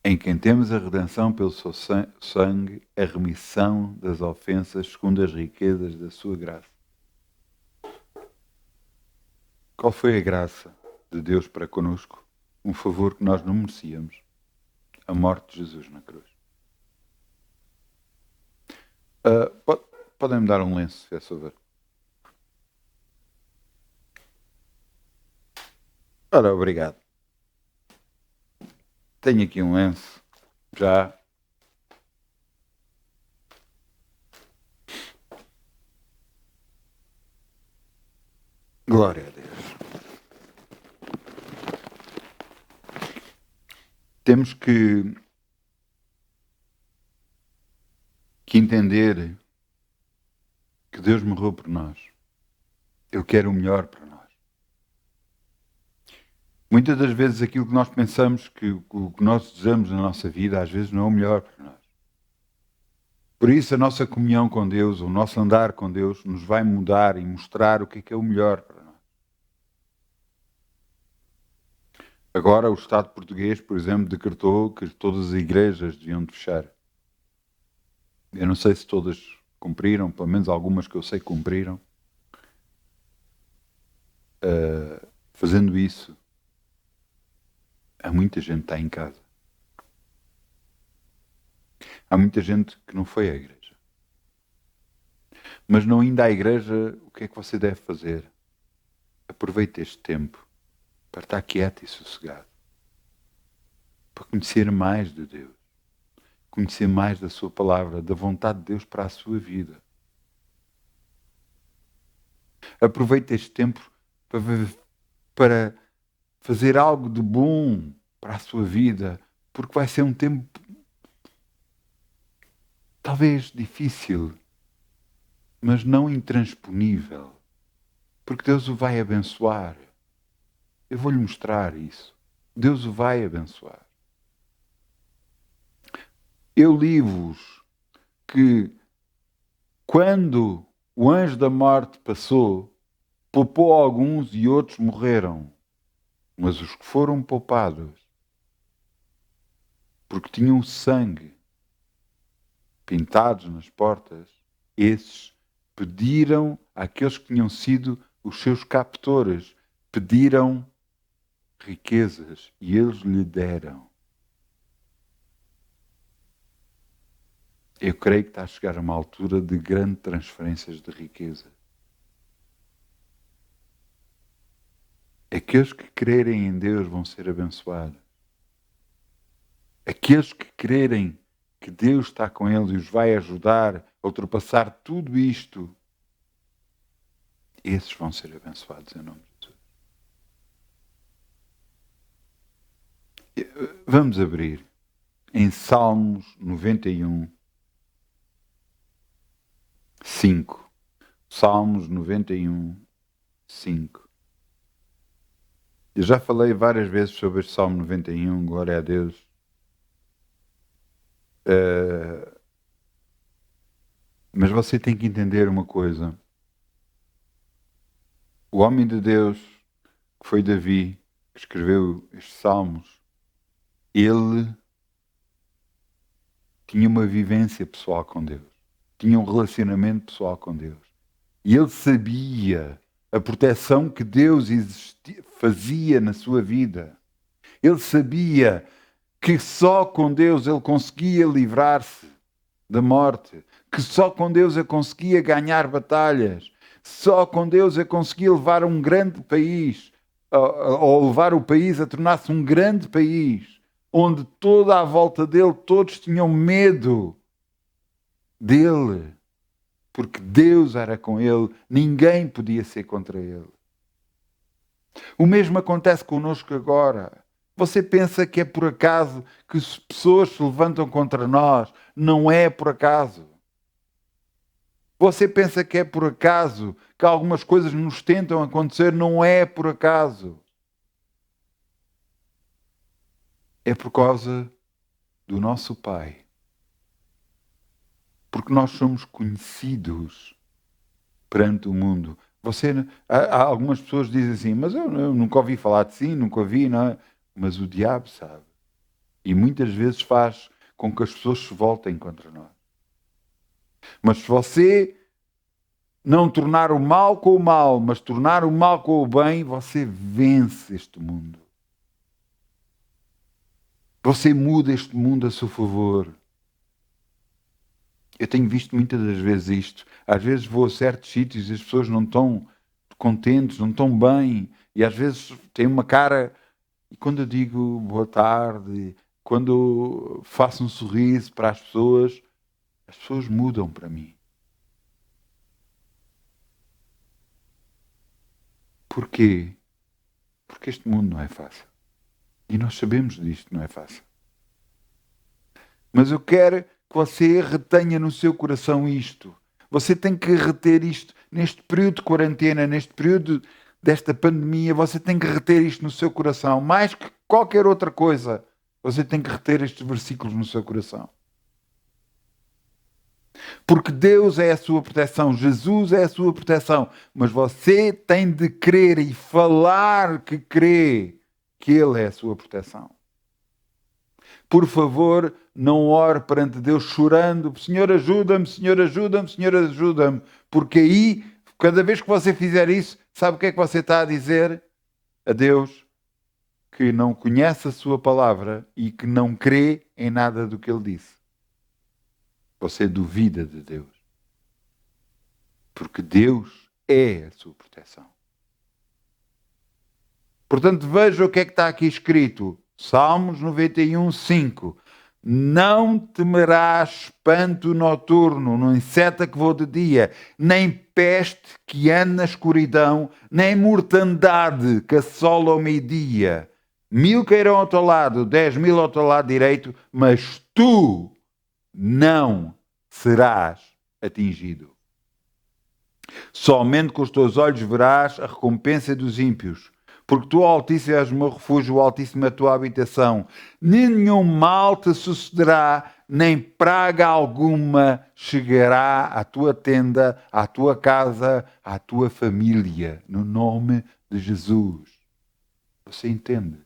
em quem temos a redenção pelo seu sangue, a remissão das ofensas, segundo as riquezas da sua graça. Qual foi a graça de Deus para conosco? Um favor que nós não merecíamos. A morte de Jesus na cruz. Podem-me dar um lenço, se é favor. Ora, obrigado. Tenho aqui um lenço, já. Glória a Deus. Temos que entender que Deus morreu por nós. Ele quer o melhor para nós. Muitas das vezes aquilo que nós pensamos que o que nós desejamos na nossa vida, às vezes não é o melhor para nós. Por isso a nossa comunhão com Deus, o nosso andar com Deus, nos vai mudar e mostrar o que é o melhor para nós. Agora o Estado português, por exemplo, decretou que todas as igrejas deviam de fechar. Eu não sei se todas cumpriram, pelo menos algumas que eu sei que cumpriram. Fazendo isso, há muita gente que está em casa. Há muita gente que não foi à igreja. Mas não indo à igreja, o que é que você deve fazer? Aproveite este tempo para estar quieto e sossegado. conhecer mais de Deus, conhecer mais da sua palavra, da vontade de Deus para a sua vida. Aproveite este tempo para fazer algo de bom para a sua vida, porque vai ser um tempo talvez difícil, mas não intransponível, porque Deus o vai abençoar. Eu vou-lhe mostrar isso. Deus o vai abençoar. Eu li-vos que quando o anjo da morte passou, poupou alguns e outros morreram. Mas os que foram poupados, porque tinham sangue pintados nas portas, esses pediram àqueles que tinham sido os seus captores, pediram riquezas e eles lhe deram. Eu creio que está a chegar a uma altura de grandes transferências de riqueza. Aqueles que crerem em Deus vão ser abençoados. Aqueles que crerem que Deus está com eles e os vai ajudar a ultrapassar tudo isto, esses vão ser abençoados em nome de Jesus. Vamos abrir em Salmos 91, 5. Salmos 91, 5. Eu já falei várias vezes sobre este Salmo 91, glória a Deus. Mas você tem que entender uma coisa. O homem de Deus, que foi Davi, que escreveu estes salmos, ele tinha uma vivência pessoal com Deus. Tinha um relacionamento pessoal com Deus. E ele sabia a proteção que Deus fazia na sua vida. Ele sabia que só com Deus ele conseguia livrar-se da morte, que só com Deus ele conseguia ganhar batalhas, só com Deus ele conseguia levar um grande país, ou levar o país a tornar-se um grande país, onde toda a volta dele todos tinham medo dele, porque Deus era com ele, ninguém podia ser contra ele. O mesmo acontece connosco agora. Você pensa que é por acaso que as pessoas se levantam contra nós? Não é por acaso. Você pensa que é por acaso que algumas coisas nos tentam acontecer? Não é por acaso. É por causa do nosso Pai. Porque nós somos conhecidos perante o mundo. Há algumas pessoas dizem assim, mas eu nunca ouvi falar de si, nunca ouvi, não é? Mas o diabo sabe. E muitas vezes faz com que as pessoas se voltem contra nós. Mas se você não tornar o mal com o mal, mas tornar o mal com o bem, você vence este mundo. Você muda este mundo a seu favor. Eu tenho visto muitas das vezes isto. Às vezes vou a certos sítios e as pessoas não estão contentes, não estão bem. E às vezes têm uma cara... E quando eu digo boa tarde, quando faço um sorriso para as pessoas mudam para mim. Porquê? Porque este mundo não é fácil. E nós sabemos disto, não é fácil. Mas eu quero que você retenha no seu coração isto. Você tem que reter isto neste período de quarentena, neste período desta pandemia. Você tem que reter isto no seu coração. Mais que qualquer outra coisa, você tem que reter estes versículos no seu coração. Porque Deus é a sua proteção, Jesus é a sua proteção, mas você tem de crer e falar que crê que Ele é a sua proteção. Por favor, não ore perante Deus chorando, Senhor ajuda-me, Senhor ajuda-me, Senhor ajuda-me, porque aí, cada vez que você fizer isso, sabe o que é que você está a dizer a Deus? Que não conhece a sua palavra e que não crê em nada do que Ele disse. Você duvida de Deus. Porque Deus é a sua proteção. Portanto, veja o que é que está aqui escrito. Salmos 91, 5. Não temerás espanto noturno, nem seta que voa de dia, nem peste que anda na escuridão, nem mortandade que assola ao meio-dia. 1000 cairão ao teu lado, 10.000 ao teu lado direito, mas tu não serás atingido. Somente com os teus olhos verás a recompensa dos ímpios. Porque tu, Altíssimo, és o meu refúgio, o Altíssimo é a tua habitação. Nenhum mal te sucederá, nem praga alguma chegará à tua tenda, à tua casa, à tua família. No nome de Jesus. Você entende?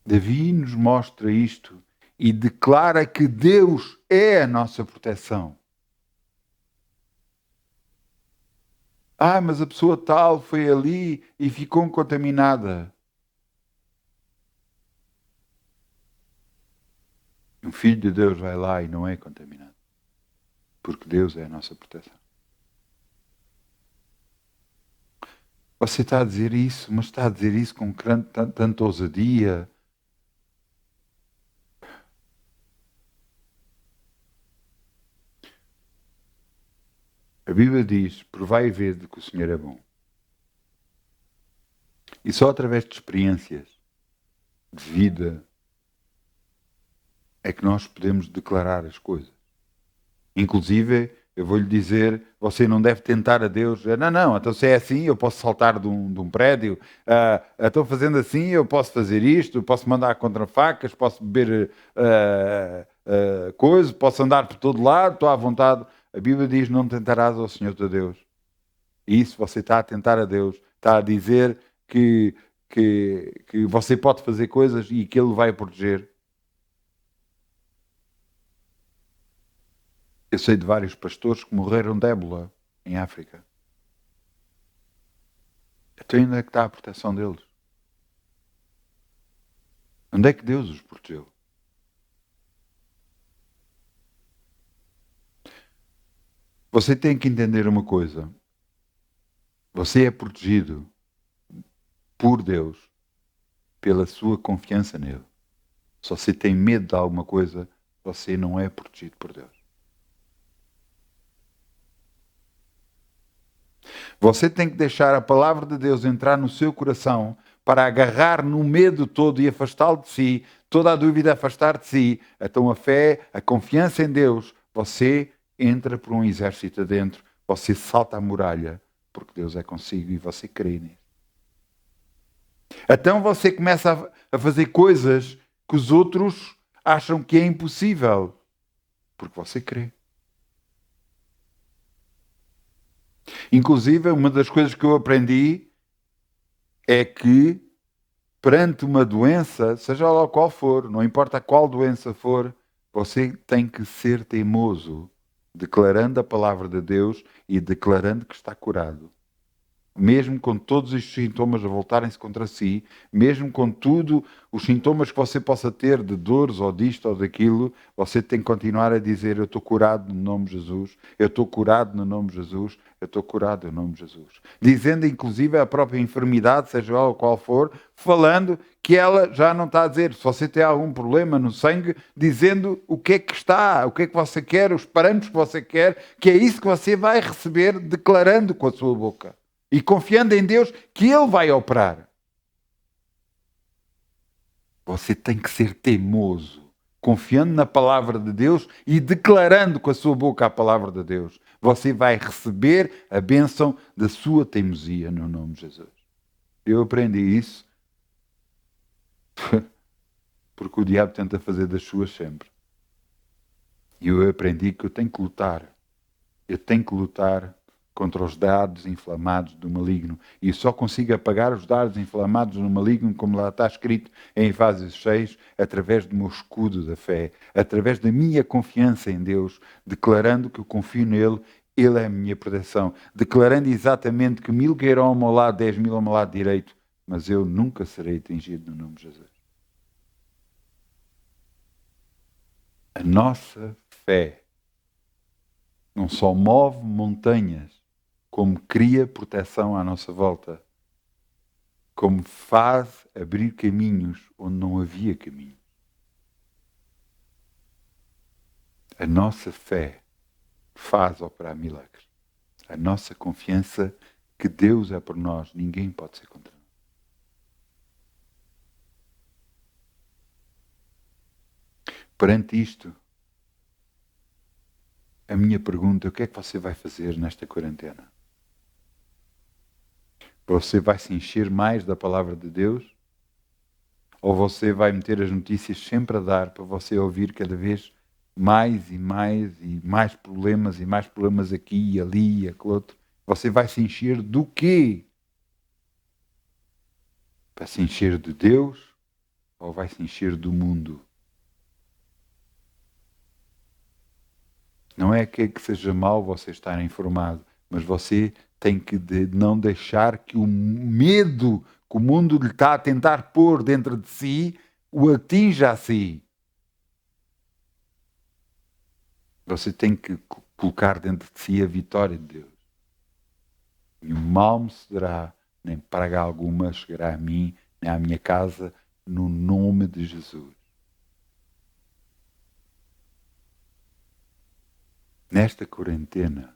Davi nos mostra isto e declara que Deus é a nossa proteção. Mas a pessoa tal foi ali e ficou contaminada. Um filho de Deus vai lá e não é contaminado. Porque Deus é a nossa proteção. Você está a dizer isso, mas está a dizer isso com tanta ousadia. A Bíblia diz, provai e vede que o Senhor é bom. E só através de experiências de vida é que nós podemos declarar as coisas. Inclusive, eu vou-lhe dizer, você não deve tentar a Deus. Não, então se é assim, eu posso saltar de um prédio. Então fazendo assim, eu posso fazer isto, posso mandar contra facas, posso beber coisas, posso andar por todo lado, estou à vontade. A Bíblia diz, não tentarás ao Senhor teu Deus. E isso você está a tentar a Deus. Está a dizer que você pode fazer coisas e que Ele vai proteger. Eu sei de vários pastores que morreram de ébola em África. Então onde é que está a proteção deles? Onde é que Deus os protegeu? Você tem que entender uma coisa. Você é protegido por Deus pela sua confiança nele. Se você tem medo de alguma coisa, você não é protegido por Deus. Você tem que deixar a palavra de Deus entrar no seu coração para agarrar no medo todo e afastá-lo de si, toda a dúvida afastar de si. Então a fé, a confiança em Deus, você entra por um exército adentro, você salta a muralha, porque Deus é consigo e você crê nisso. Então você começa a fazer coisas que os outros acham que é impossível, porque você crê. Inclusive, uma das coisas que eu aprendi é que perante uma doença, seja lá qual for, não importa qual doença for, você tem que ser teimoso, declarando a palavra de Deus e declarando que está curado. Mesmo com todos os sintomas a voltarem-se contra si, mesmo com tudo os sintomas que você possa ter de dores ou disto ou daquilo, você tem que continuar a dizer, eu estou curado no nome de Jesus, eu estou curado no nome de Jesus, eu estou curado no nome de Jesus. Dizendo inclusive a própria enfermidade, seja ela qual for, falando que ela já não está a dizer, se você tem algum problema no sangue, dizendo o que é que está, o que é que você quer, os parâmetros que você quer, que é isso que você vai receber declarando com a sua boca. E confiando em Deus que Ele vai operar. Você tem que ser teimoso, confiando na palavra de Deus e declarando com a sua boca a palavra de Deus. Você vai receber a bênção da sua teimosia no nome de Jesus. Eu aprendi isso porque o diabo tenta fazer das suas sempre. E eu aprendi que eu tenho que lutar. Eu tenho que lutar contra os dardos inflamados do maligno. E só consigo apagar os dardos inflamados do maligno, como lá está escrito em Efésios 6, através do meu escudo da fé, através da minha confiança em Deus, declarando que eu confio nele, ele é a minha proteção, declarando exatamente que 1000 cairão ao meu lado, 10.000 ao meu lado direito, mas eu nunca serei atingido no nome de Jesus. A nossa fé não só move montanhas, como cria proteção à nossa volta. como faz abrir caminhos onde não havia caminho. A nossa fé faz operar milagres. A nossa confiança que Deus é por nós, ninguém pode ser contra nós. Perante isto, a minha pergunta é: o que é que você vai fazer nesta quarentena? Você vai se encher mais da palavra de Deus? Ou você vai meter as notícias sempre a dar para você ouvir cada vez mais e mais problemas aqui e ali e aquele outro? Você vai se encher do quê? Vai se encher de Deus ou vai se encher do mundo? Não é que seja mau você estar informado, mas você tem que não deixar que o medo que o mundo lhe está a tentar pôr dentro de si o atinja a si. Você tem que colocar dentro de si a vitória de Deus. Nenhum mal me sucederá, nem praga alguma chegará a mim, nem à minha casa, no nome de Jesus. Nesta quarentena,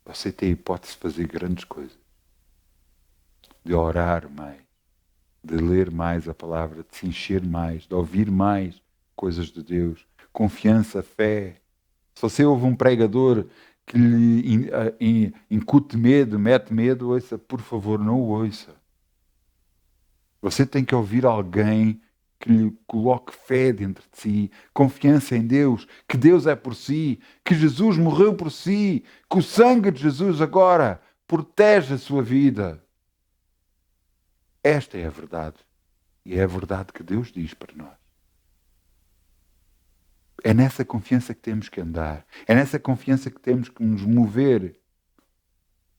você tem a hipótese de fazer grandes coisas. De orar mais, de ler mais a palavra, de se encher mais, de ouvir mais coisas de Deus. Confiança, fé. Se você ouve um pregador que lhe incute medo, mete medo, ouça, por favor, não o ouça. Você tem que ouvir alguém que lhe coloque fé dentro de si, confiança em Deus, que Deus é por si, que Jesus morreu por si, que o sangue de Jesus agora protege a sua vida. Esta é a verdade. E é a verdade que Deus diz para nós. É nessa confiança que temos que andar. É nessa confiança que temos que nos mover.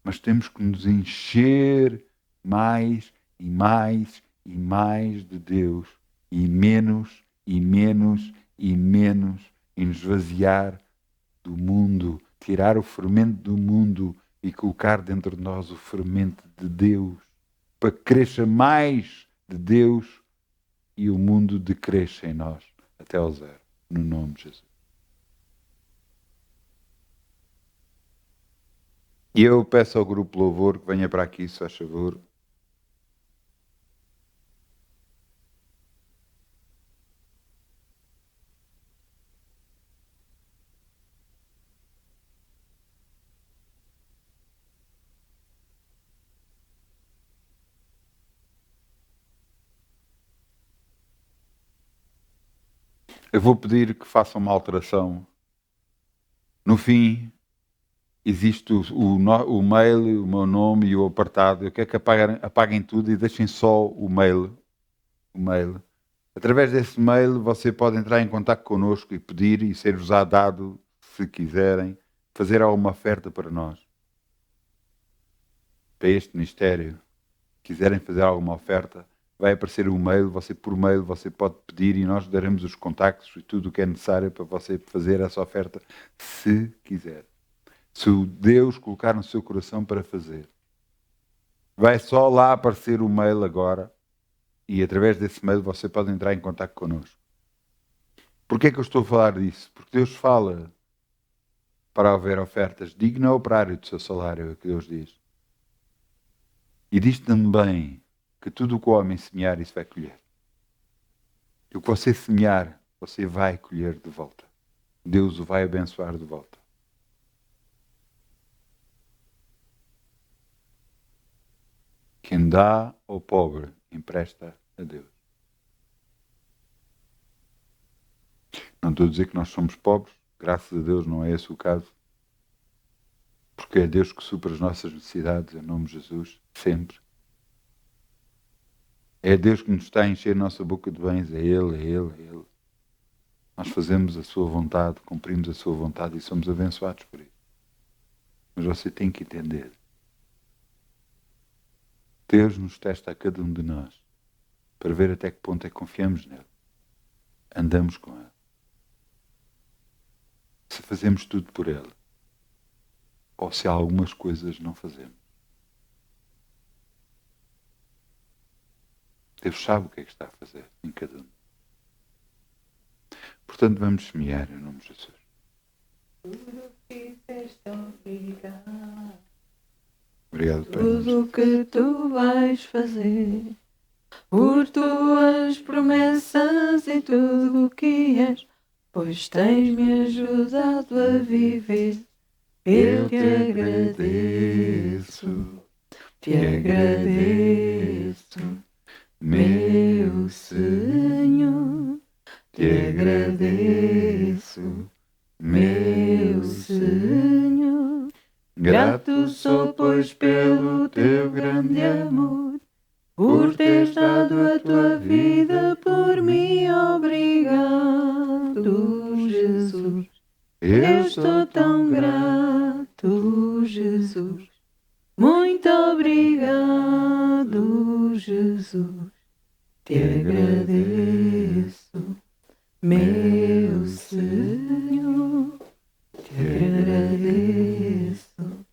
Mas temos que nos encher mais e mais e mais de Deus. E menos, e menos, e menos. E nos esvaziar do mundo. Tirar o fermento do mundo e colocar dentro de nós o fermento de Deus. Para que cresça mais de Deus e o mundo decresça em nós até ao zero. No nome de Jesus. E eu peço ao grupo Louvor que venha para aqui, se faz favor. Eu vou pedir que façam uma alteração. No fim, existe o mail, o meu nome e o apartado. Eu quero que apaguem tudo e deixem só o mail. O mail. Através desse mail você pode entrar em contato connosco e pedir e ser-vos dado, se quiserem, fazer alguma oferta para nós. Para este ministério. Quiserem fazer alguma oferta, vai aparecer um mail, por mail você pode pedir e nós daremos os contactos e tudo o que é necessário para você fazer essa oferta, se quiser. Se o Deus colocar no seu coração para fazer. Vai só lá aparecer o mail agora e através desse mail você pode entrar em contato connosco. Porquê é que eu estou a falar disso? Porque Deus fala para haver ofertas. Digno é o operário do seu salário, é o que Deus diz. E diz também que tudo o que o homem semear, isso vai colher. E o que você semear, você vai colher de volta. Deus o vai abençoar de volta. Quem dá ao pobre, empresta a Deus. Não estou a dizer que nós somos pobres, graças a Deus não é esse o caso. Porque é Deus que supra as nossas necessidades, em nome de Jesus, sempre. É Deus que nos está a encher a nossa boca de bens, é Ele, é Ele, é Ele. Nós fazemos a sua vontade, cumprimos a sua vontade e somos abençoados por isso. Mas você tem que entender. Deus nos testa a cada um de nós para ver até que ponto é que confiamos nele. Andamos com ele. Se fazemos tudo por ele. Ou se há algumas coisas não fazemos. Deus sabe o que é que está a fazer em cada um. Portanto, vamos semear em nome de Jesus. Obrigado, Pai. Tudo o que tu vais fazer, por tuas promessas e tudo o que és, pois tens-me ajudado a viver. Eu te agradeço, meu Senhor. Te agradeço, meu Senhor. Grato sou, pois, pelo teu grande amor, por teres dado a tua vida por mim. Obrigado, Jesus. Eu estou tão grato, Jesus. Muito obrigado, Jesus. Te agradeço, meu Senhor. Te agradeço,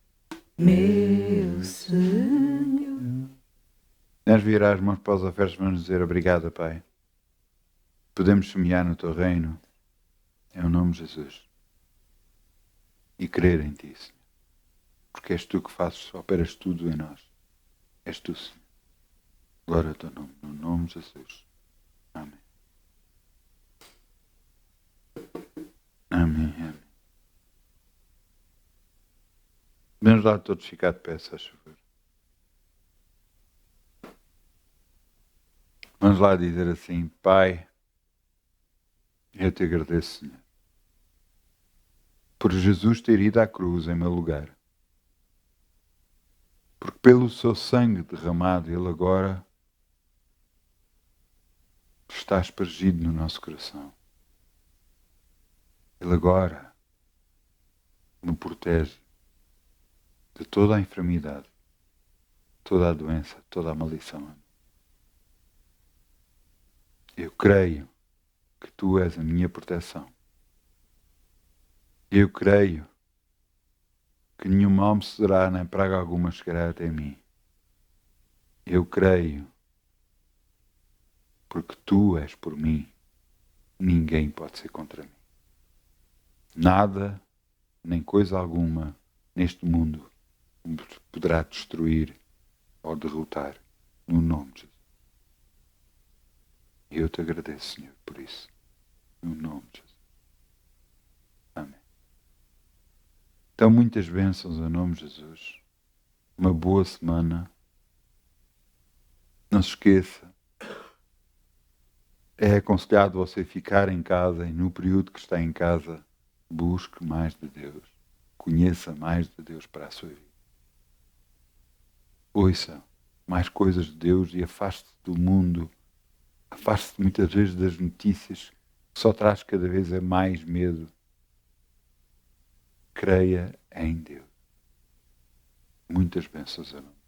meu Senhor. Nós virar as mãos para os ofertas, vamos dizer obrigado, Pai. Podemos semear no teu reino, em nome de Jesus. E crer em ti, Senhor. Porque és tu que fazes, operas tudo em nós. És tu, Senhor. Glória ao teu nome, no nome de Jesus. Amém. Amém, amém. Vamos lá todos ficar de pé, se faz favor. Vamos lá dizer assim: Pai, eu te agradeço, Senhor, por Jesus ter ido à cruz em meu lugar. Porque pelo seu sangue derramado, Ele agora está aspergido no nosso coração. Ele agora me protege de toda a enfermidade, toda a doença, toda a maldição. Eu creio que tu és a minha proteção. Eu creio que nenhum mal me sucederá, nem praga alguma chegará até mim. Eu creio, porque tu és por mim, ninguém pode ser contra mim. Nada, nem coisa alguma neste mundo me poderá destruir ou derrotar, no nome de Jesus. E eu te agradeço, Senhor, por isso, no nome de Jesus. Amém. Então, muitas bênçãos em nome de Jesus. Uma boa semana. Não se esqueça, é aconselhado você ficar em casa e no período que está em casa, busque mais de Deus. Conheça mais de Deus para a sua vida. Ouça mais coisas de Deus e afaste-se do mundo. Afaste-se muitas vezes das notícias que só traz cada vez mais medo. Creia em Deus. Muitas bênçãos a nós.